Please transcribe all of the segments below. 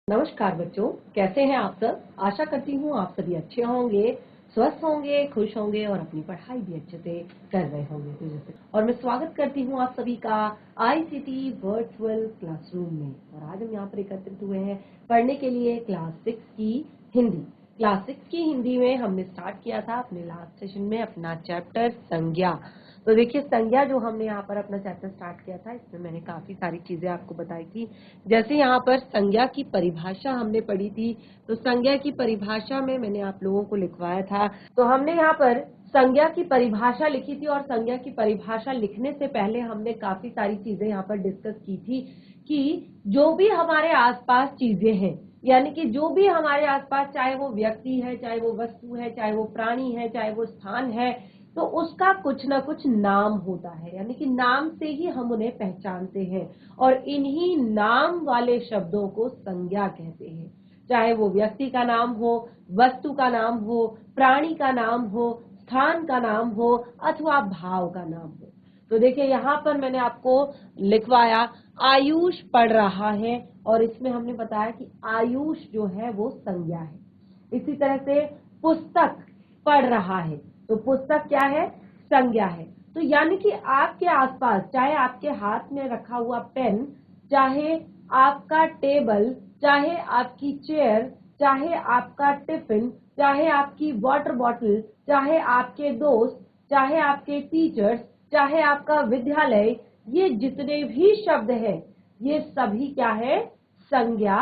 नमस्कार बच्चों, कैसे हैं आप सब। आशा करती हूँ आप सभी अच्छे होंगे, स्वस्थ होंगे, खुश होंगे और अपनी पढ़ाई भी अच्छे से कर रहे होंगे। और मैं स्वागत करती हूँ आप सभी का आईसीटी वर्चुअल क्लासरूम में। और आज हम यहाँ पर एकत्रित हुए हैं पढ़ने के लिए क्लास 6 की हिंदी। क्लास 6 की हिंदी में हमने स्टार्ट किया था अपने लास्ट सेशन में अपना चैप्टर संज्ञा। तो देखिए, संज्ञा जो हमने यहाँ पर अपना चैप्टर स्टार्ट किया था, इसमें मैंने काफी सारी चीजें आपको बताई थी। जैसे यहाँ पर संज्ञा की परिभाषा हमने पढ़ी थी, तो संज्ञा की परिभाषा में मैंने आप लोगों को लिखवाया था। तो हमने यहाँ पर संज्ञा की परिभाषा लिखी थी और संज्ञा की परिभाषा लिखने से पहले हमने काफी सारी चीजें यहाँ पर डिस्कस की थी कि जो भी हमारे आसपास चीजें हैं, यानी कि जो भी हमारे आसपास, चाहे वो व्यक्ति है, चाहे वो वस्तु है, चाहे वो प्राणी है, चाहे वो स्थान है, तो उसका कुछ ना कुछ नाम होता है। यानी कि नाम से ही हम उन्हें पहचानते हैं और इन्हीं नाम वाले शब्दों को संज्ञा कहते हैं। चाहे वो व्यक्ति का नाम हो, वस्तु का नाम हो, प्राणी का नाम हो, स्थान का नाम हो अथवा भाव का नाम हो। तो देखिए, यहाँ पर मैंने आपको लिखवाया आयुष पढ़ रहा है और इसमें हमने बताया कि आयुष जो है वो संज्ञा है। इसी तरह से पुस्तक पढ़ रहा है, तो पुस्तक क्या है? संज्ञा है। तो यानी कि आपके आसपास, चाहे आपके हाथ में रखा हुआ पेन, चाहे आपका टेबल, चाहे आपकी चेयर, चाहे आपका टिफिन, चाहे आपकी वाटर बॉटल, चाहे आपके दोस्त, चाहे आपके टीचर्स, चाहे आपका विद्यालय, ये जितने भी शब्द हैं, ये सभी क्या है? संज्ञा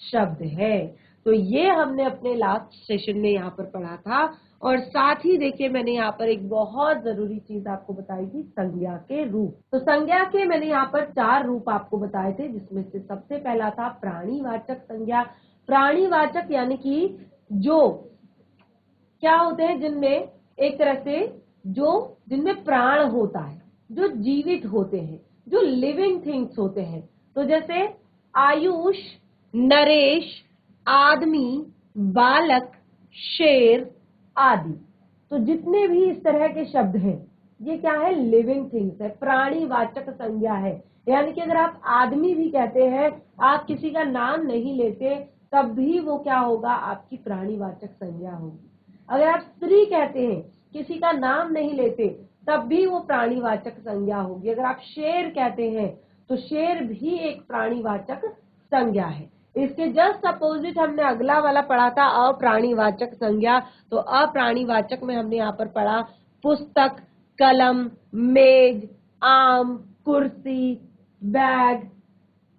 शब्द है। तो ये हमने अपने लास्ट सेशन में यहाँ पर पढ़ा था। और साथ ही देखिए, मैंने यहाँ पर एक बहुत जरूरी चीज आपको बताई थी, संज्ञा के रूप। तो संज्ञा के मैंने यहाँ पर 4 रूप आपको बताए थे, जिसमें से सबसे पहला था प्राणीवाचक संज्ञा। प्राणीवाचक यानी कि जो क्या होते हैं, जिनमें एक तरह से जिनमें प्राण होता है, जो जीवित होते हैं, जो लिविंग थिंग्स होते हैं। तो जैसे आयुष, नरेश, आदमी, बालक, शेर आदि। तो जितने भी इस तरह के शब्द हैं, ये क्या है? लिविंग थिंग्स है, प्राणीवाचक संज्ञा है। यानी कि अगर आप आदमी भी कहते हैं, आप किसी का नाम नहीं लेते, तब भी वो क्या होगा? आपकी प्राणीवाचक संज्ञा होगी। अगर आप स्त्री कहते हैं, किसी का नाम नहीं लेते, तब भी वो प्राणीवाचक संज्ञा होगी। अगर आप शेर कहते हैं, तो शेर भी एक प्राणीवाचक संज्ञा है। इसके जस्ट अपोजिट हमने अगला वाला पढ़ा था, अप्राणीवाचक संज्ञा। तो अप्राणीवाचक में हमने यहाँ पर पढ़ा पुस्तक, कलम, मेज, आम, कुर्सी, बैग,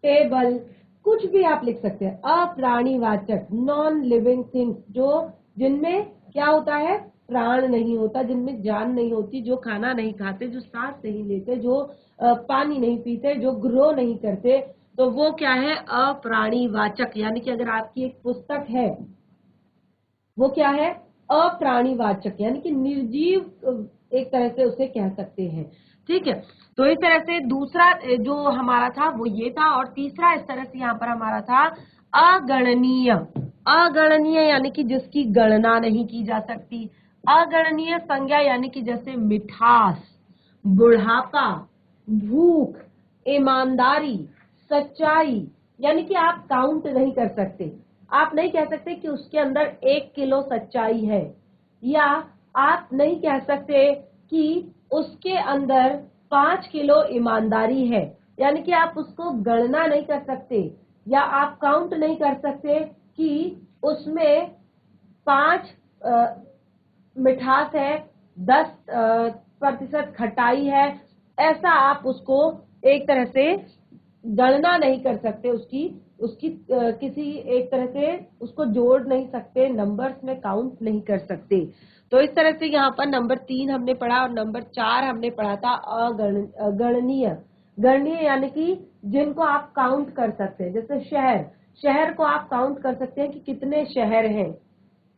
टेबल, कुछ भी आप लिख सकते हैं। अप्राणीवाचक, नॉन लिविंग थिंग्स, जो जिनमें क्या होता है? प्राण नहीं होता, जिनमें जान नहीं होती, जो खाना नहीं खाते, जो सांस नहीं लेते, जो पानी नहीं पीते, जो ग्रो नहीं करते, तो वो क्या है? अप्राणीवाचक। यानी कि अगर आपकी एक पुस्तक है, वो क्या है? अप्राणीवाचक, यानी कि निर्जीव एक तरह से उसे कह सकते हैं। ठीक है, तो इस तरह से दूसरा जो हमारा था वो ये था। और तीसरा इस तरह से यहाँ पर हमारा था अगणनीय। अगणनीय यानी कि जिसकी गणना नहीं की जा सकती। अगणनीय संज्ञा यानी कि जैसे मिठास, बुढ़ापा, भूख, ईमानदारी, सच्चाई, यानी कि आप काउंट नहीं कर सकते। आप नहीं कह सकते कि उसके अंदर 1 किलो सच्चाई है, या आप नहीं कह सकते कि उसके अंदर 5 किलो ईमानदारी है। यानी कि आप उसको गणना नहीं कर सकते, या आप काउंट नहीं कर सकते कि उसमें 5 मिठास है, 10% खटाई है। ऐसा आप उसको एक तरह से गणना नहीं कर सकते, उसकी उसकी किसी एक तरह से उसको जोड़ नहीं सकते, नंबर्स में काउंट नहीं कर सकते। तो इस तरह से यहाँ पर नंबर 3 हमने पढ़ा और नंबर 4 हमने पढ़ा था अगणनीय। गणनीय यानी कि जिनको आप काउंट कर सकते हैं। जैसे शहर, शहर को आप काउंट कर सकते हैं कि कितने शहर हैं,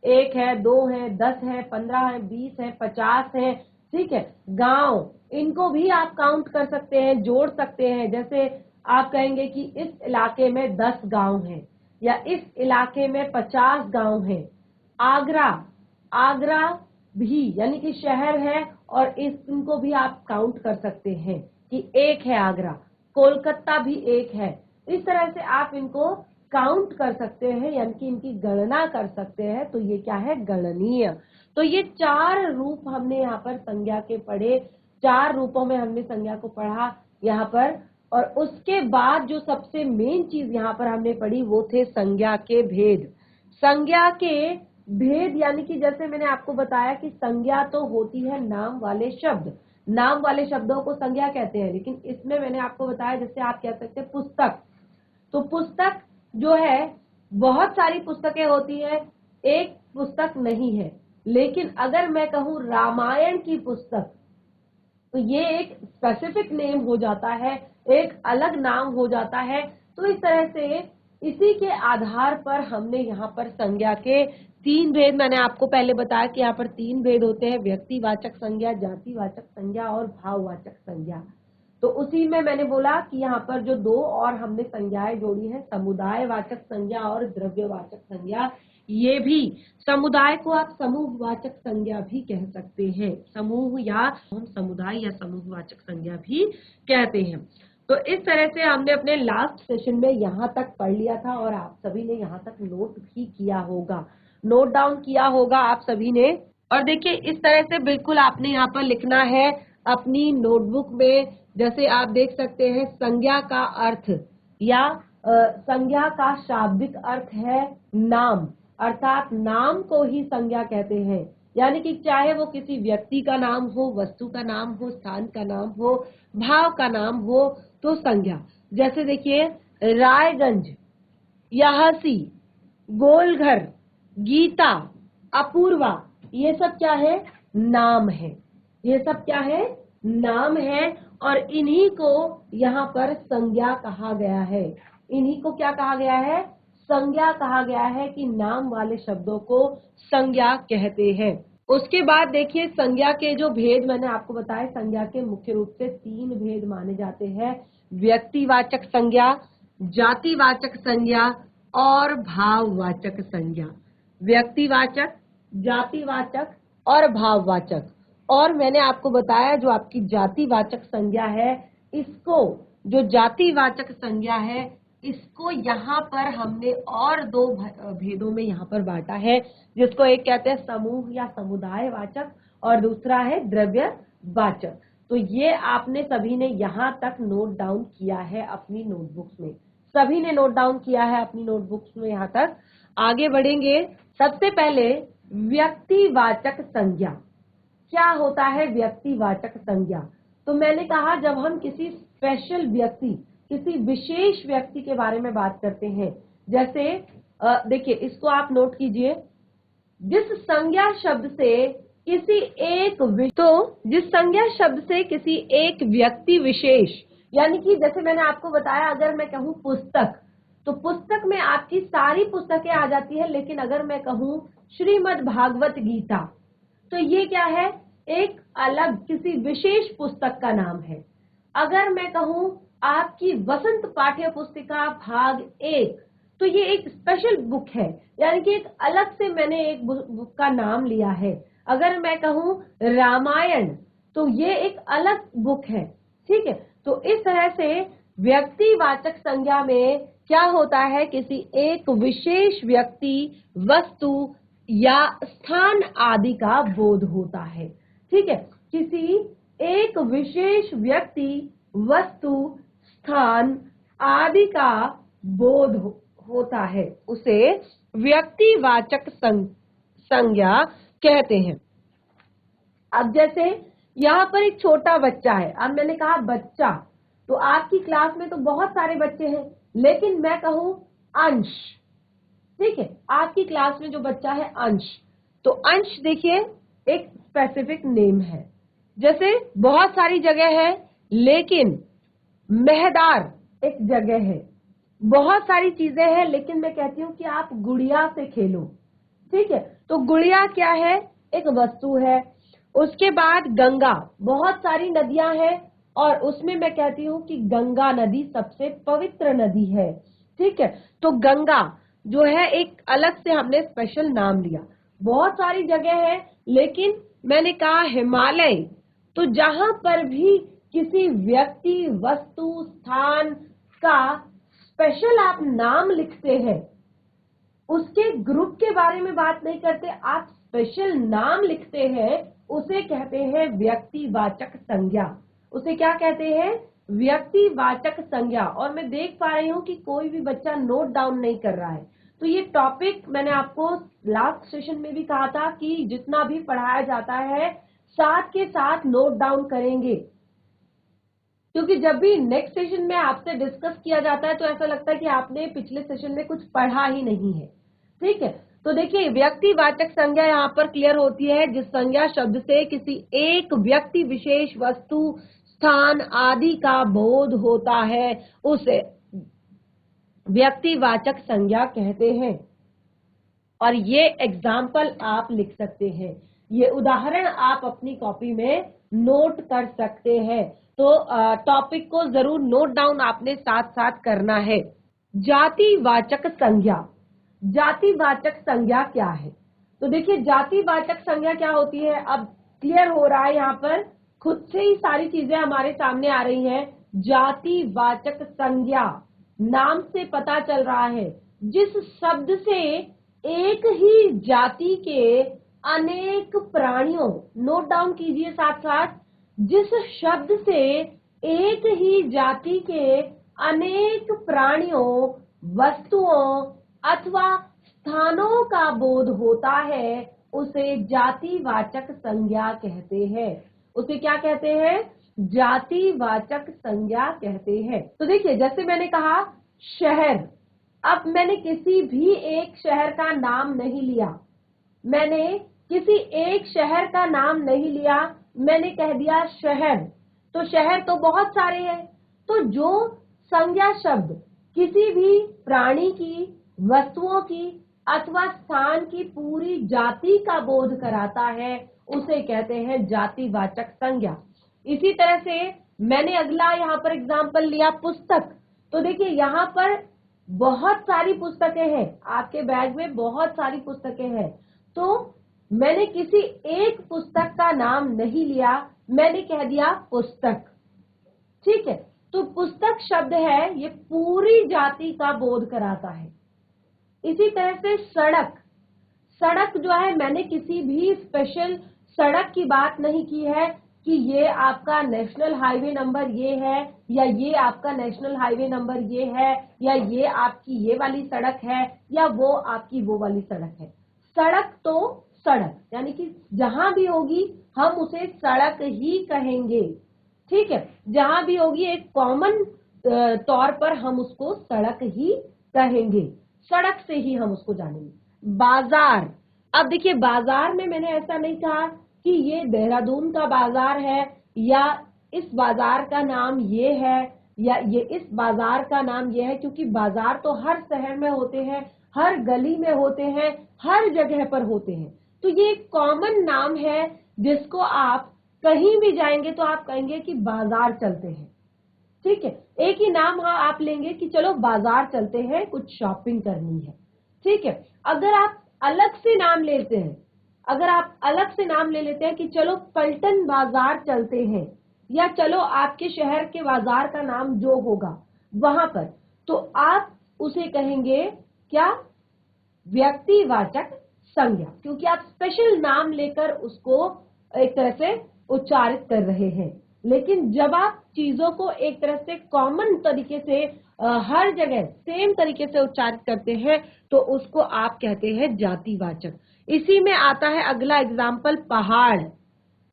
1 है, 2 है, 10 है, 15 है, 20 है, 50 है। ठीक है, गांव, इनको भी आप काउंट कर सकते हैं, जोड़ सकते हैं। जैसे आप कहेंगे कि इस इलाके में 10 गांव हैं, या इस इलाके में 50 गांव हैं। आगरा, आगरा भी यानी कि शहर है, और इनको भी आप काउंट कर सकते हैं कि 1 है आगरा। कोलकाता भी 1 है। इस तरह से आप इनको काउंट कर सकते हैं, यानी कि इनकी गणना कर सकते हैं, तो ये क्या है, गणनीय। तो ये 4 रूप हमने यहाँ पर संज्ञा के पढ़े, 4 रूपों में हमने संज्ञा को पढ़ा यहाँ पर। और उसके बाद जो सबसे मेन चीज यहाँ पर हमने पढ़ी वो थे संज्ञा के भेद। संज्ञा के भेद यानी कि जैसे मैंने आपको बताया कि संज्ञा तो होती है नाम वाले शब्द, नाम वाले शब्दों को संज्ञा कहते हैं, लेकिन इसमें मैंने आपको बताया जैसे आप कह सकते हैं पुस्तक, तो पुस्तक जो है बहुत सारी पुस्तकें होती है, एक पुस्तक नहीं है। लेकिन अगर मैं कहूं रामायण की पुस्तक, तो ये एक स्पेसिफिक नेम हो जाता है, एक अलग नाम हो जाता है। तो इस तरह से इसी के आधार पर हमने यहाँ पर संज्ञा के 3 भेद, मैंने आपको पहले बताया कि यहाँ पर 3 भेद होते हैं, व्यक्तिवाचक संज्ञा, जातिवाचक संज्ञा और भाववाचक संज्ञा। तो उसी में मैंने बोला कि यहाँ पर जो 2 और हमने संज्ञाएं जोड़ी है, समुदायवाचक संज्ञा और द्रव्यवाचक संज्ञा। ये भी समुदाय को आप समूहवाचक संज्ञा भी कह सकते हैं, समूह या हम समुदाय या समूहवाचक संज्ञा भी कहते हैं। तो इस तरह से हमने अपने लास्ट सेशन में यहाँ तक पढ़ लिया था और आप सभी ने यहाँ तक नोट भी किया होगा, नोट डाउन किया होगा आप सभी ने। और देखिए इस तरह से बिल्कुल आपने यहाँ पर लिखना है अपनी नोटबुक में। जैसे आप देख सकते हैं संज्ञा का अर्थ या संज्ञा का शाब्दिक अर्थ है नाम, अर्थात नाम को ही संज्ञा कहते हैं, यानी कि चाहे वो किसी व्यक्ति का नाम हो, वस्तु का नाम हो, स्थान का नाम हो, भाव का नाम हो, तो संज्ञा। जैसे देखिए रायगंज, यहसी, गोलघर, गीता, अपूर्वा, ये सब क्या है, नाम है, ये सब क्या है, नाम है। और इन्हीं को यहाँ पर संज्ञा कहा गया है, इन्हीं को क्या कहा गया है, संज्ञा कहा गया है कि नाम वाले शब्दों को संज्ञा कहते हैं। उसके बाद देखिए संज्ञा के जो भेद मैंने आपको बताया, संज्ञा के मुख्य रूप से 3 भेद माने जाते हैं, व्यक्तिवाचक संज्ञा, जातिवाचक संज्ञा और भाववाचक संज्ञा। व्यक्तिवाचक, जातिवाचक और भाववाचक। और मैंने आपको बताया जो आपकी जातिवाचक संज्ञा है, इसको, जो जातिवाचक संज्ञा है, इसको यहाँ पर हमने और 2 भेदों में यहाँ पर बांटा है, जिसको एक कहते हैं समूह या समुदायवाचक और दूसरा है द्रव्यवाचक। तो ये आपने सभी ने यहाँ तक नोट डाउन किया है अपनी नोटबुक्स में, सभी ने नोट डाउन किया है अपनी नोटबुक्स में। यहाँ तक आगे बढ़ेंगे। सबसे पहले व्यक्तिवाचक संज्ञा। क्या होता है व्यक्तिवाचक संज्ञा? तो मैंने कहा जब हम किसी स्पेशल व्यक्ति, किसी विशेष व्यक्ति के बारे में बात करते हैं, जैसे देखिए इसको आप नोट कीजिए, जिस संज्ञा शब्द से किसी एक जिस संज्ञा शब्द से किसी एक व्यक्ति विशेष, यानी कि जैसे मैंने आपको बताया अगर मैं कहूं पुस्तक, तो पुस्तक में आपकी सारी पुस्तकें आ जाती है, लेकिन अगर मैं कहूं श्रीमद् भागवत गीता, तो ये क्या है, एक अलग किसी विशेष पुस्तक का नाम है। अगर मैं कहूं आपकी वसंत पाठ्य पुस्तिका भाग 1, तो ये एक स्पेशल बुक है, यानी कि एक अलग से मैंने एक बुक का नाम लिया है। अगर मैं कहूं रामायण, तो ये एक अलग बुक है, ठीक है। तो इस तरह से व्यक्तिवाचक संज्ञा में क्या होता है, किसी एक विशेष व्यक्ति, वस्तु या स्थान आदि का बोध होता है, ठीक है। किसी एक विशेष व्यक्ति, वस्तु, स्थान आदि का बोध होता है, उसे व्यक्तिवाचक संज्ञा कहते हैं। अब जैसे यहाँ पर एक छोटा बच्चा है, अब मैंने कहा बच्चा, तो आपकी क्लास में तो बहुत सारे बच्चे हैं, लेकिन मैं कहूं अंश, ठीक है, आपकी क्लास में जो बच्चा है अंश, तो अंश देखिए एक स्पेसिफिक नेम है। जैसे बहुत सारी जगह है, लेकिन महदार एक जगह है, बहुत सारी चीजें हैं, लेकिन मैं कहती हूँ कि आप गुड़िया से खेलो, ठीक है। तो गुड़िया क्या है, एक वस्तु है। उसके बाद गंगा, बहुत सारी नदियां हैं और उसमें मैं कहती हूँ कि गंगा नदी सबसे पवित्र नदी है, ठीक है। तो गंगा जो है एक अलग से हमने स्पेशल नाम लिया। बहुत सारी जगह है, लेकिन मैंने कहा हिमालय, तो जहां पर भी किसी व्यक्ति, वस्तु, स्थान का स्पेशल आप नाम लिखते हैं, उसके ग्रुप के बारे में बात नहीं करते, आप स्पेशल नाम लिखते हैं, उसे कहते हैं व्यक्तिवाचक संज्ञा। उसे क्या कहते हैं? व्यक्तिवाचक संज्ञा। और मैं देख पा रही हूं कि कोई भी बच्चा नोट डाउन नहीं कर रहा है। तो ये टॉपिक मैंने आपको लास्ट सेशन में भी कहा था कि जितना भी पढ़ाया जाता है साथ के साथ नोट डाउन करेंगे, क्योंकि जब भी नेक्स्ट सेशन में आपसे डिस्कस किया जाता है तो ऐसा लगता है कि आपने पिछले सेशन में कुछ पढ़ा ही नहीं है। ठीक है, तो देखिए व्यक्तिवाचक संज्ञा यहाँ पर क्लियर होती है जिस संज्ञा शब्द से किसी एक व्यक्ति विशेष, वस्तु, स्थान आदि का बोध होता है, उसे व्यक्तिवाचक संज्ञा कहते हैं। और ये एग्जाम्पल आप लिख सकते हैं, ये उदाहरण आप अपनी कॉपी में नोट कर सकते हैं। तो टॉपिक को जरूर नोट डाउन आपने साथ साथ करना है। जातिवाचक संज्ञा। जातिवाचक संज्ञा क्या है? तो देखिए जातिवाचक संज्ञा क्या होती है, अब क्लियर हो रहा है, यहाँ पर खुद से ही सारी चीजें हमारे सामने आ रही हैं। जातिवाचक संज्ञा नाम से पता चल रहा है जिस शब्द से एक ही जाति के अनेक प्राणियों, नोट डाउन कीजिए साथ साथ, जिस शब्द से एक ही जाति के अनेक प्राणियों, वस्तुओं अथवा स्थानों का बोध होता है, उसे जातिवाचक संज्ञा कहते हैं। उसे क्या कहते हैं? जातिवाचक संज्ञा कहते हैं। तो देखिए जैसे मैंने कहा शहर, अब मैंने किसी भी एक शहर का नाम नहीं लिया, मैंने किसी एक शहर का नाम नहीं लिया, मैंने कह दिया शहर। तो शहर तो बहुत सारे हैं, तो जो संज्ञा शब्द किसी भी प्राणी की, वस्तुओं की अथवा स्थान की पूरी जाति का बोध कराता है, उसे कहते हैं जातिवाचक संज्ञा। इसी तरह से मैंने अगला यहाँ पर एग्जाम्पल लिया पुस्तक। तो देखिए यहाँ पर बहुत सारी पुस्तकें हैं, आपके बैग में बहुत सारी पुस्तकें हैं, तो मैंने किसी एक पुस्तक का नाम नहीं लिया, मैंने कह दिया पुस्तक। ठीक है, तो पुस्तक शब्द है, ये पूरी जाति का बोध कराता है। इसी तरह से सड़क, सड़क जो है मैंने किसी भी स्पेशल सड़क की बात नहीं की है कि ये आपका नेशनल हाईवे नंबर ये है, या ये आपका नेशनल हाईवे नंबर ये है, या ये आपकी ये वाली सड़क है, या वो आपकी वो वाली सड़क है। सड़क तो सड़क, यानी कि जहां भी होगी हम उसे सड़क ही कहेंगे। ठीक है, जहां भी होगी एक कॉमन तौर पर हम उसको सड़क ही कहेंगे, सड़क से ही हम उसको जानेंगे। बाजार, अब देखिए बाजार में मैंने ऐसा नहीं कहा कि ये देहरादून का बाजार है, या इस बाजार का नाम ये है, या ये इस बाजार का नाम ये है, क्योंकि बाजार तो हर शहर में होते हैं, हर गली में होते हैं, हर जगह पर होते हैं। तो ये एक कॉमन नाम है जिसको आप कहीं भी जाएंगे तो आप कहेंगे कि बाजार चलते हैं। ठीक है, एक ही नाम आप लेंगे कि चलो बाजार चलते हैं, कुछ शॉपिंग करनी है। ठीक है, अगर आप अलग से नाम लेते हैं, अगर आप अलग से नाम ले लेते हैं कि चलो पलटन बाजार चलते हैं, या चलो आपके शहर के बाजार का नाम जो होगा वहां पर, तो आप उसे कहेंगे क्या? व्यक्तिवाचक संज्ञा, क्योंकि आप स्पेशल नाम लेकर उसको एक तरह से उच्चारित कर रहे हैं। लेकिन जब आप चीजों को एक तरह से कॉमन तरीके से हर जगह सेम तरीके से उच्चारित करते हैं तो उसको आप कहते हैं जातिवाचक। इसी में आता है अगला एग्जाम्पल पहाड़।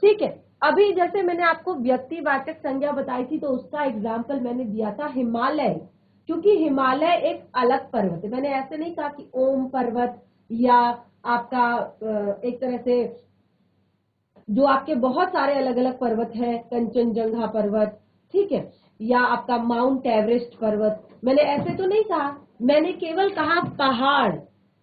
ठीक है, अभी जैसे मैंने आपको व्यक्तिवाचक संज्ञा बताई थी तो उसका एग्जाम्पल मैंने दिया था हिमालय, क्योंकि हिमालय एक अलग पर्वत है। मैंने ऐसे नहीं कहा कि ओम पर्वत या आपका एक तरह से जो आपके बहुत सारे अलग अलग पर्वत हैं, कंचनजंगा पर्वत, ठीक है, या आपका माउंट एवरेस्ट पर्वत, मैंने ऐसे तो नहीं कहा, मैंने केवल कहा पहाड़।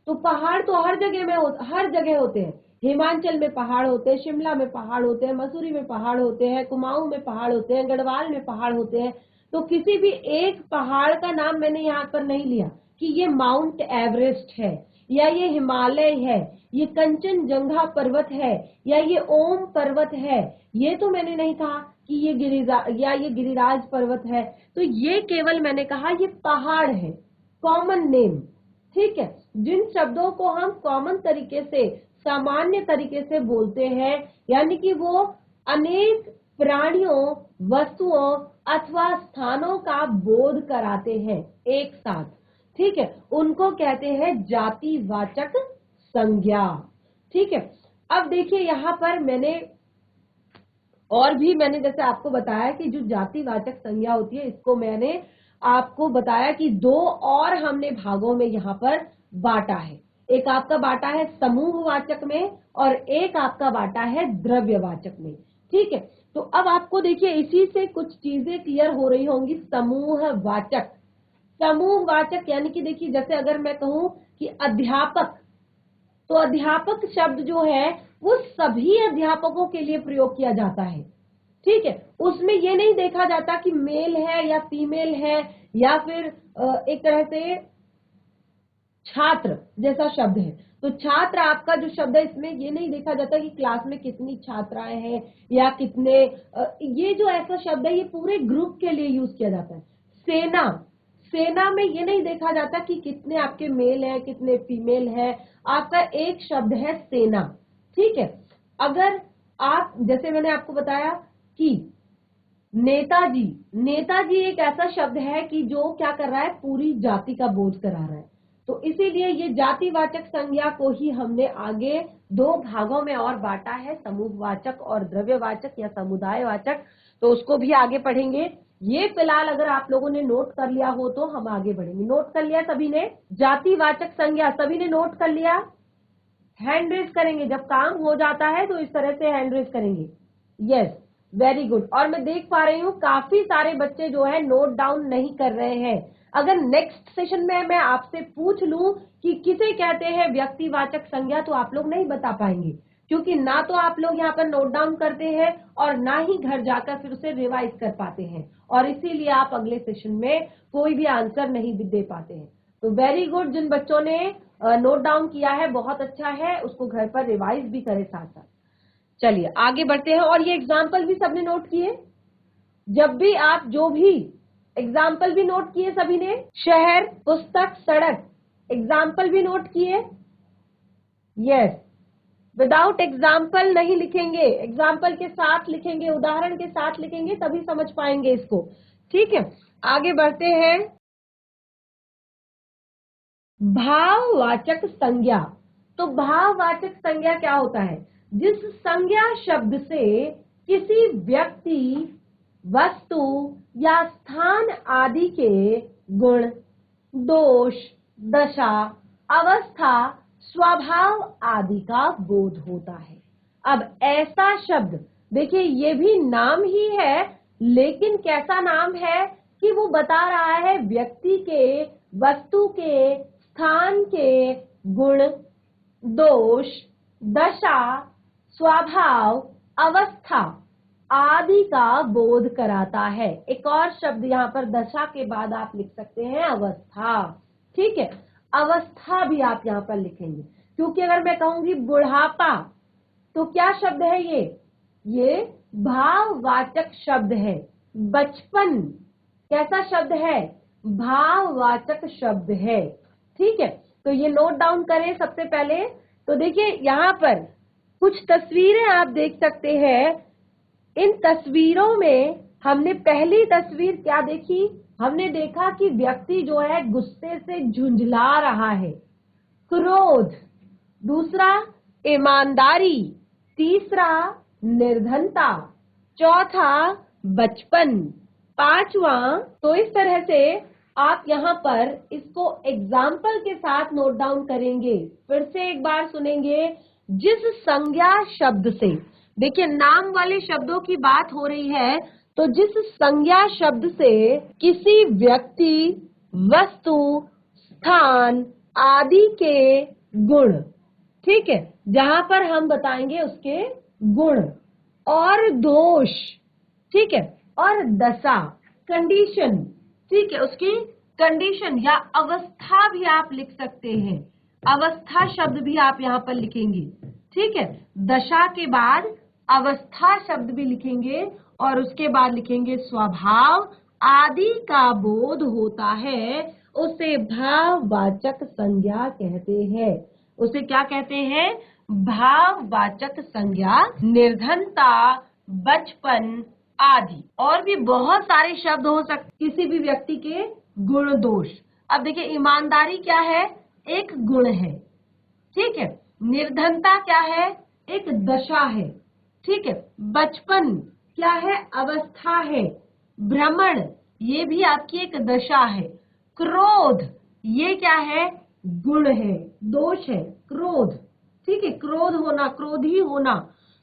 तो पहाड़ तो हर जगह में हर जगह होते हैं। हिमाचल में पहाड़ होते हैं, शिमला में पहाड़ होते हैं, मसूरी में पहाड़ होते हैं, कुमाऊं में पहाड़ होते हैं, गढ़वाल में पहाड़ होते हैं। तो किसी भी एक पहाड़ का नाम मैंने यहाँ पर नहीं लिया कि ये माउंट एवरेस्ट है, या ये हिमालय है, ये कंचनजंगा पर्वत है, या ये ओम पर्वत है, ये तो मैंने नहीं कहा। कि ये गिरिराज पर्वत है, तो ये केवल मैंने कहा ये पहाड़ है, कॉमन नेम। ठीक है, जिन शब्दों को हम कॉमन तरीके से, सामान्य तरीके से बोलते हैं, यानी कि वो अनेक प्राणियों, वस्तुओं अथवा स्थानों का बोध कराते हैं एक साथ, ठीक है, उनको कहते हैं जातिवाचक संज्ञा। ठीक है, अब देखिए यहां पर मैंने जैसे आपको बताया कि जो जातिवाचक संज्ञा होती है, इसको मैंने आपको बताया कि दो और हमने भागों में यहाँ पर बांटा है। एक आपका बांटा है समूहवाचक में और एक आपका बांटा है द्रव्यवाचक में। ठीक है, तो अब आपको देखिए इसी से कुछ चीजें क्लियर हो रही होंगी। समूहवाचक यानी कि देखिए, जैसे अगर मैं कहूं कि अध्यापक, तो अध्यापक शब्द जो है वो सभी अध्यापकों के लिए प्रयोग किया जाता है। ठीक है, उसमें ये नहीं देखा जाता कि मेल है या फीमेल है, या फिर एक तरह से छात्र जैसा शब्द है। तो छात्र आपका जो शब्द है, इसमें ये नहीं देखा जाता कि क्लास में कितनी छात्राएं हैं या कितने, ये जो ऐसा शब्द है ये पूरे ग्रुप के लिए यूज किया जाता है। सेना में ये नहीं देखा जाता कि कितने आपके मेल है कितने फीमेल है, आपका एक शब्द है सेना। ठीक है, अगर आप, जैसे मैंने आपको बताया कि नेताजी एक ऐसा शब्द है कि जो क्या कर रहा है, पूरी जाति का बोध करा रहा है। तो इसीलिए ये जातिवाचक संज्ञा को ही हमने आगे दो भागों में और बांटा है, समूहवाचक और द्रव्यवाचक या समुदायवाचक। तो उसको भी आगे पढ़ेंगे। ये फिलहाल अगर आप लोगों ने नोट कर लिया हो तो हम आगे बढ़ेंगे। नोट कर लिया सभी ने? जातिवाचक संज्ञा सभी ने नोट कर लिया? हैंड रेज करेंगे, जब काम हो जाता है तो इस तरह से हैंड रेज करेंगे। Yes, very good. और मैं देख पा रही हूँ काफी सारे बच्चे जो है नोट डाउन नहीं कर रहे हैं। अगर नेक्स्ट सेशन में मैं आपसे पूछ लूं कि किसे कहते हैं व्यक्तिवाचक संज्ञा, तो आप लोग नहीं बता पाएंगे, क्योंकि ना तो आप लोग यहाँ पर नोट डाउन करते हैं और ना ही घर जाकर फिर उसे रिवाइज कर पाते हैं, और इसीलिए आप अगले सेशन में कोई भी आंसर नहीं दे पाते हैं। तो वेरी गुड, जिन बच्चों ने नोट डाउन किया है बहुत अच्छा है, उसको घर पर रिवाइज भी करें साथ साथ। चलिए आगे बढ़ते हैं। और ये एग्जाम्पल भी सबने नोट किए? जब भी आप जो भी एग्जाम्पल भी नोट किए सभी ने? शहर, पुस्तक, सड़क, एग्जाम्पल भी नोट किए? यस, विदाउट एग्जाम्पल नहीं लिखेंगे, एग्जाम्पल के साथ लिखेंगे, उदाहरण के साथ लिखेंगे, तभी समझ पाएंगे इसको। ठीक है, आगे बढ़ते हैं। भाववाचक संज्ञा। तो भाववाचक संज्ञा क्या होता है? जिस संज्ञा शब्द से किसी व्यक्ति, वस्तु या स्थान आदि के गुण, दोष, दशा, अवस्था, स्वभाव आदि का बोध होता है। अब ऐसा शब्द, देखिए ये भी नाम ही है, लेकिन कैसा नाम है कि वो बता रहा है व्यक्ति के, वस्तु के, स्थान के गुण, दोष, दशा, स्वभाव, अवस्था आदि का बोध कराता है। एक और शब्द यहाँ पर दशा के बाद आप लिख सकते हैं अवस्था। ठीक है, अवस्था भी आप यहाँ पर लिखेंगे, क्योंकि अगर मैं कहूंगी बुढ़ापा, तो क्या शब्द है ये भाववाचक शब्द है। बचपन कैसा शब्द है? भाववाचक शब्द है। ठीक है, तो ये नोट डाउन करें सबसे पहले। तो देखिए यहाँ पर कुछ तस्वीरें आप देख सकते हैं। इन तस्वीरों में हमने पहली तस्वीर क्या देखी? हमने देखा कि व्यक्ति जो है गुस्से से झुंझला रहा है, क्रोध। दूसरा ईमानदारी, तीसरा निर्धनता, चौथा बचपन, पांचवा। तो इस तरह से आप यहाँ पर इसको एग्जाम्पल के साथ नोट डाउन करेंगे। फिर से एक बार सुनेंगे। जिस संज्ञा शब्द से, देखिए नाम वाले शब्दों की बात हो रही है, तो जिस संज्ञा शब्द से किसी व्यक्ति, वस्तु, स्थान आदि के गुण, ठीक है, जहां पर हम बताएंगे उसके गुण और दोष, ठीक है, और दशा, कंडीशन, ठीक है, उसकी कंडीशन या अवस्था भी आप लिख सकते हैं। अवस्था शब्द भी आप यहाँ पर लिखेंगे। ठीक है, दशा के बाद अवस्था शब्द भी लिखेंगे और उसके बाद लिखेंगे स्वभाव आदि का बोध होता है, उसे भाववाचक संज्ञा कहते हैं। उसे क्या कहते हैं? भाववाचक संज्ञा। निर्धनता, बचपन आदि और भी बहुत सारे शब्द हो सकते किसी भी व्यक्ति के गुण दोष। अब देखिए, ईमानदारी क्या है? एक गुण है, ठीक है। निर्धनता क्या है? एक दशा है, ठीक है। बचपन क्या है? अवस्था है। भ्रमण ये भी आपकी एक दशा है। क्रोध ये क्या है? गुण है, दोष है, क्रोध, ठीक है। क्रोध होना, क्रोधी होना,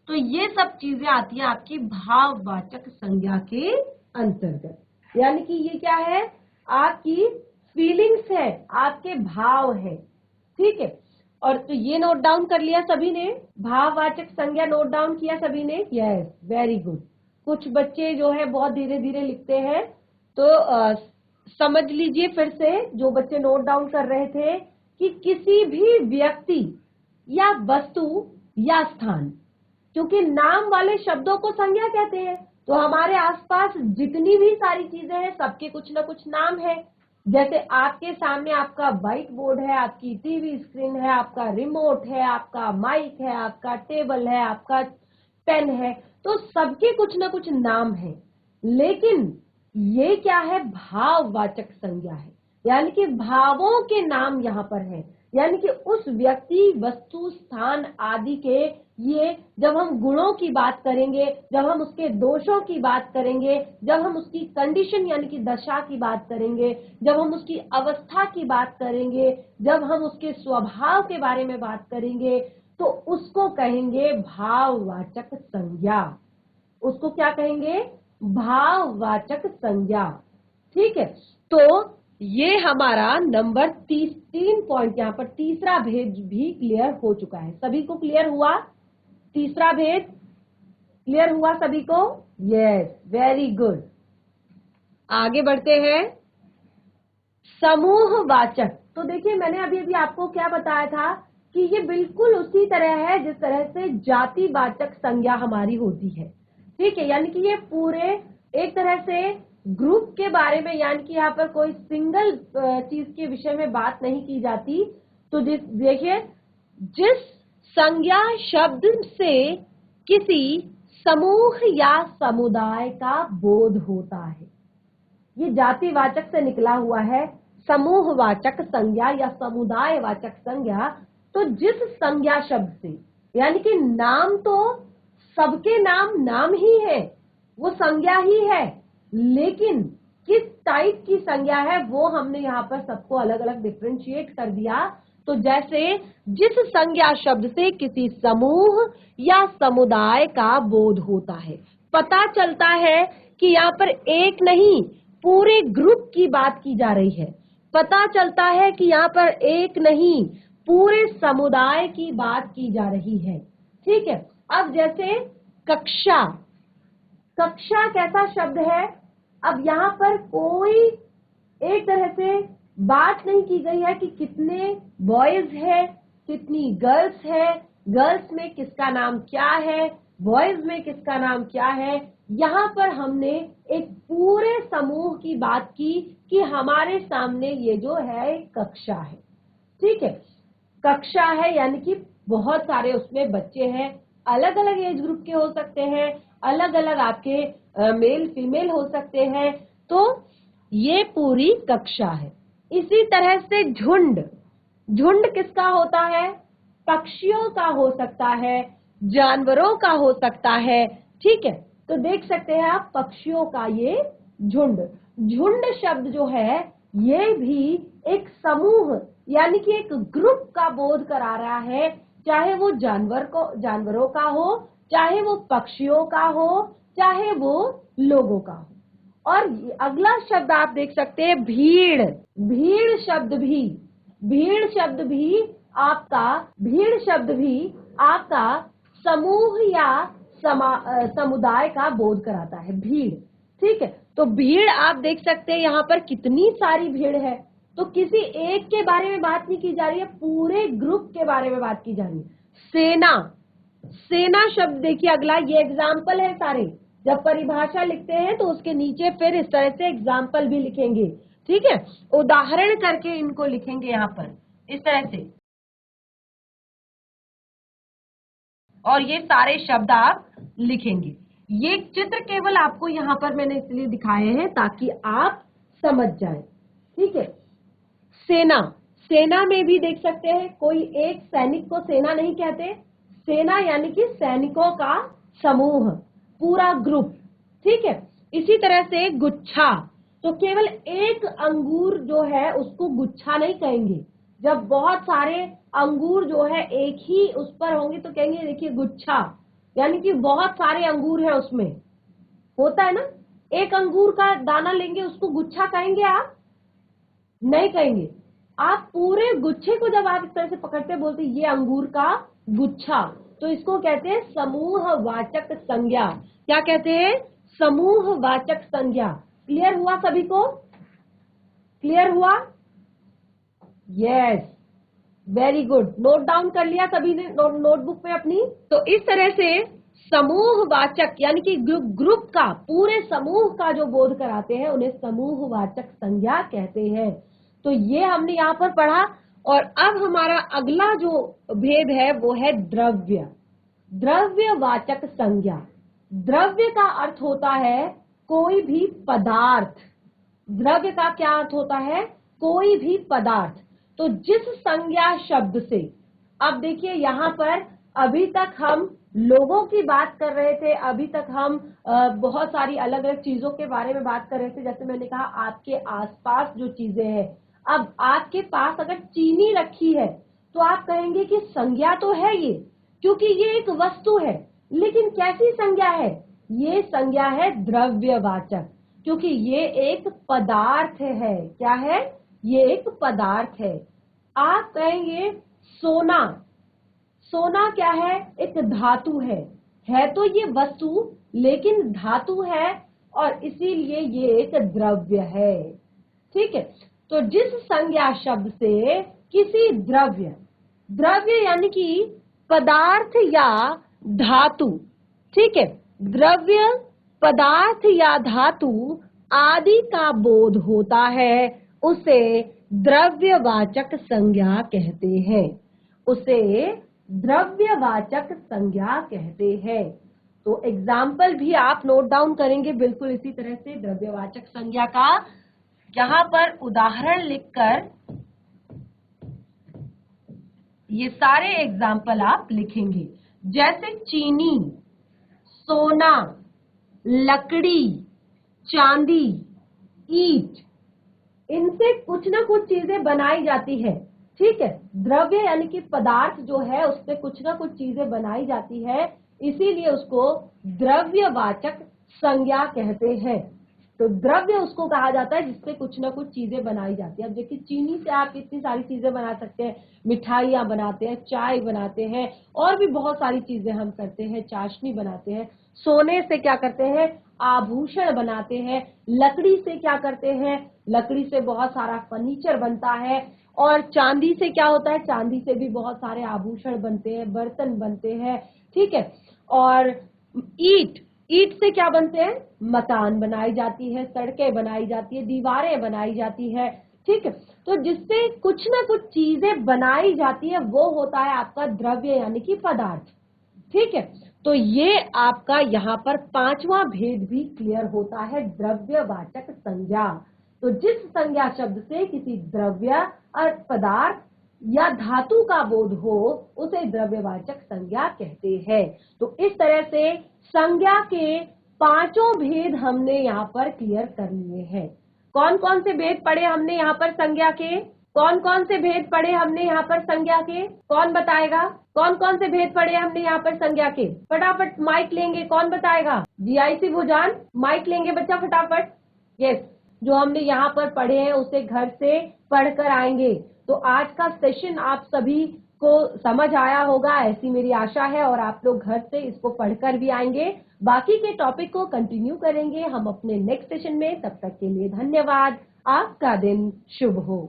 तो ये सब चीजें आती हैं आपकी भाववाचक संज्ञा के अंतर्गत। यानी कि ये क्या है? आपकी फीलिंग्स है, आपके भाव है, ठीक है। और तो ये नोट डाउन कर लिया सभी ने? भाववाचक संज्ञा नोट डाउन किया सभी ने? Yes, very good. कुछ बच्चे जो है बहुत धीरे धीरे लिखते हैं, तो समझ लीजिए फिर से, जो बच्चे नोट डाउन कर रहे थे, कि किसी भी व्यक्ति या वस्तु या स्थान, क्योंकि नाम वाले शब्दों को संज्ञा कहते हैं, तो हमारे आसपास जितनी भी सारी चीजें हैं सबके कुछ ना कुछ नाम है। जैसे आपके सामने आपका व्हाइट बोर्ड है, आपकी टीवी स्क्रीन है, आपका रिमोट है, आपका माइक है, आपका टेबल है, आपका पेन है, तो सबके कुछ ना कुछ नाम है। लेकिन ये क्या है? भाववाचक संज्ञा है, यानी कि भावों के नाम यहाँ पर है। यानी कि उस व्यक्ति, वस्तु, स्थान आदि के, ये जब हम गुणों की बात करेंगे, जब हम उसके दोषों की बात करेंगे, जब हम उसकी कंडीशन यानी कि दशा की बात करेंगे, जब हम उसकी अवस्था की बात करेंगे, जब हम उसके स्वभाव के बारे में बात करेंगे, तो उसको कहेंगे भाववाचक संज्ञा। उसको क्या कहेंगे? भाववाचक संज्ञा, ठीक है। तो ये हमारा नंबर 3 पॉइंट, यहाँ पर तीसरा भेद भी क्लियर हो चुका है। सभी को क्लियर हुआ? तीसरा भेद क्लियर हुआ सभी को? Yes, very good. आगे बढ़ते हैं। समूहवाचक। तो देखिए, मैंने अभी अभी आपको क्या बताया था कि ये बिल्कुल उसी तरह है जिस तरह से जातिवाचक संज्ञा हमारी होती है, ठीक है। यानी कि ये पूरे एक तरह से ग्रुप के बारे में, यानी कि यहाँ पर कोई सिंगल चीज के विषय में बात नहीं की जाती। तो देखिए, जिस संज्ञा शब्द से किसी समूह या समुदाय का बोध होता है, ये जातिवाचक से निकला हुआ है। समूहवाचक संज्ञा या समुदायवाचक संज्ञा, तो जिस संज्ञा शब्द से, यानी कि नाम तो सबके नाम ही है, वो संज्ञा ही है, लेकिन किस टाइप की संज्ञा है वो हमने यहाँ पर सबको अलग अलग डिफरेंशिएट कर दिया। तो जैसे जिस संज्ञा शब्द से किसी समूह या समुदाय का बोध होता है, पता चलता है कि यहाँ पर एक नहीं पूरे ग्रुप की बात की जा रही है, पता चलता है कि यहाँ पर एक नहीं पूरे समुदाय की बात की जा रही है, ठीक है। अब जैसे कक्षा, कक्षा कैसा शब्द है? अब यहाँ पर कोई एक तरह से बात नहीं की गई है कि कितने बॉयज है, कितनी गर्ल्स है, गर्ल्स में किसका नाम क्या है, बॉयज में किसका नाम क्या है। यहाँ पर हमने एक पूरे समूह की बात की कि हमारे सामने ये जो है कक्षा है, ठीक है। कक्षा है यानी कि बहुत सारे उसमें बच्चे हैं, अलग अलग एज ग्रुप के हो सकते हैं, अलग अलग आपके मेल फीमेल हो सकते हैं, तो ये पूरी कक्षा है। इसी तरह से झुंड, झुंड किसका होता है? पक्षियों का हो सकता है, जानवरों का हो सकता है, ठीक है। तो देख सकते हैं आप पक्षियों का ये झुंड। झुंड शब्द जो है ये भी एक समूह यानी कि एक ग्रुप का बोध करा रहा है, चाहे वो जानवरों का हो, चाहे वो पक्षियों का हो, चाहे वो लोगों का हो। और अगला शब्द आप देख सकते हैं भीड़। भीड़ शब्द भी आपका समूह या समुदाय का बोध कराता है, भीड़, ठीक है। तो भीड़ आप देख सकते हैं यहाँ पर कितनी सारी भीड़ है, तो किसी एक के बारे में बात नहीं की जा रही है, पूरे ग्रुप के बारे में बात की जा रही है। सेना, सेना शब्द देखिए अगला, ये एग्जाम्पल है सारे। जब परिभाषा लिखते हैं तो उसके नीचे फिर इस तरह से एग्जाम्पल भी लिखेंगे, ठीक है, उदाहरण करके इनको लिखेंगे यहाँ पर इस तरह से, और ये सारे शब्द आप लिखेंगे। ये चित्र केवल आपको यहाँ पर मैंने इसलिए दिखाए हैं ताकि आप समझ जाएं, ठीक है। सेना, सेना में भी देख सकते हैं, कोई एक सैनिक को सेना नहीं कहते, सेना यानी कि सैनिकों का समूह, पूरा ग्रुप, ठीक है। इसी तरह से गुच्छा, तो केवल एक अंगूर जो है उसको गुच्छा नहीं कहेंगे, जब बहुत सारे अंगूर जो है एक ही उस पर होंगे तो कहेंगे देखिए गुच्छा, यानी कि बहुत सारे अंगूर है उसमें, होता है ना, एक अंगूर का दाना लेंगे उसको गुच्छा कहेंगे आप? नहीं कहेंगे। आप पूरे गुच्छे को जब आप इस तरह से पकड़ते बोलते ये अंगूर का गुच्छा, तो इसको कहते हैं समूहवाचक संज्ञा। क्या कहते हैं? समूहवाचक संज्ञा। क्लियर हुआ सभी को? क्लियर हुआ? Yes, very good. Note down कर लिया सभी ने नोटबुक में अपनी? तो इस तरह से समूहवाचक यानी कि ग्रुप का, पूरे समूह का जो बोध कराते हैं उन्हें समूहवाचक संज्ञा कहते हैं। तो ये हमने यहाँ पर पढ़ा। और अब हमारा अगला जो भेद है वो है द्रव्य, द्रव्यवाचक संज्ञा। द्रव्य का अर्थ होता है कोई भी पदार्थ। द्रव्य का क्या अर्थ होता है? कोई भी पदार्थ। तो जिस संज्ञा शब्द से, अब देखिए यहाँ पर अभी तक हम लोगों की बात कर रहे थे, अभी तक हम बहुत सारी अलग अलग चीजों के बारे में बात कर रहे थे। जैसे मैंने कहा आपके आसपास जो चीजें हैं, अब आपके पास अगर चीनी रखी है तो आप कहेंगे कि संज्ञा तो है ये, क्योंकि ये एक वस्तु है, लेकिन कैसी संज्ञा है? ये संज्ञा है द्रव्यवाचक, क्योंकि ये एक पदार्थ है। क्या है? ये एक पदार्थ है। आप कहेंगे सोना, सोना क्या है? एक धातु है तो ये वस्तु लेकिन धातु है और इसीलिए ये एक द्रव्य है, ठीक है। तो जिस संज्ञा शब्द से किसी द्रव्य, द्रव्य यानी कि पदार्थ या धातु, ठीक है, द्रव्य, पदार्थ या धातु आदि का बोध होता है उसे द्रव्यवाचक संज्ञा कहते हैं, उसे द्रव्यवाचक संज्ञा कहते हैं। तो एग्जाम्पल भी आप नोट डाउन करेंगे बिल्कुल इसी तरह से द्रव्यवाचक संज्ञा का। यहाँ पर उदाहरण लिखकर ये सारे एग्जाम्पल आप लिखेंगे, जैसे चीनी, सोना, लकड़ी, चांदी, ईंट, इनसे कुछ ना कुछ चीजें बनाई जाती है, ठीक है। द्रव्य यानी कि पदार्थ जो है उससे कुछ ना कुछ चीजें बनाई जाती है, इसीलिए उसको द्रव्यवाचक संज्ञा कहते हैं। तो द्रव्य उसको कहा जाता है जिससे कुछ ना कुछ चीजें बनाई जाती है। अब देखिए चीनी से आप कितनी सारी चीजें बना सकते हैं, मिठाइयाँ बनाते हैं, चाय बनाते हैं, और भी बहुत सारी चीजें हम करते हैं, चाशनी बनाते हैं। सोने से क्या करते हैं? आभूषण बनाते हैं। लकड़ी से क्या करते हैं? लकड़ी से बहुत सारा फर्नीचर बनता है। और चांदी से क्या होता है? चांदी से भी बहुत सारे आभूषण बनते हैं, बर्तन बनते हैं, ठीक है। और ईंट, ईंट से क्या बनते हैं? मकान बनाई जाती है, सड़कें बनाई जाती है, दीवारें बनाई जाती है, ठीक है। तो जिससे कुछ ना कुछ चीजें बनाई जाती है वो होता है आपका द्रव्य यानी कि पदार्थ, ठीक है। तो ये आपका यहाँ पर पांचवा भेद भी क्लियर होता है, द्रव्यवाचक संज्ञा। तो जिस संज्ञा शब्द से किसी द्रव्य और पदार्थ या धातु का बोध हो उसे द्रव्यवाचक संज्ञा कहते हैं। तो इस तरह से संज्ञा के पांचों भेद हमने यहाँ पर क्लियर कर लिए हैं। कौन कौन से भेद पढ़े हमने यहाँ पर संज्ञा के? कौन कौन से भेद पढ़े हमने यहाँ पर संज्ञा के? कौन बताएगा? कौन कौन से भेद पढ़े हमने यहाँ पर संज्ञा के? फटाफट माइक लेंगे, कौन बताएगा? जीआईसी भुजान, माइक लेंगे बच्चा फटाफट। यस, जो हमने यहाँ पर पढ़े हैं उसे घर से पढ़कर आएंगे। तो आज का सेशन आप सभी को समझ आया होगा ऐसी मेरी आशा है, और आप लोग घर से इसको पढ़कर भी आएंगे। बाकी के टॉपिक को कंटिन्यू करेंगे हम अपने नेक्स्ट सेशन में। तब तक के लिए धन्यवाद। आपका दिन शुभ हो।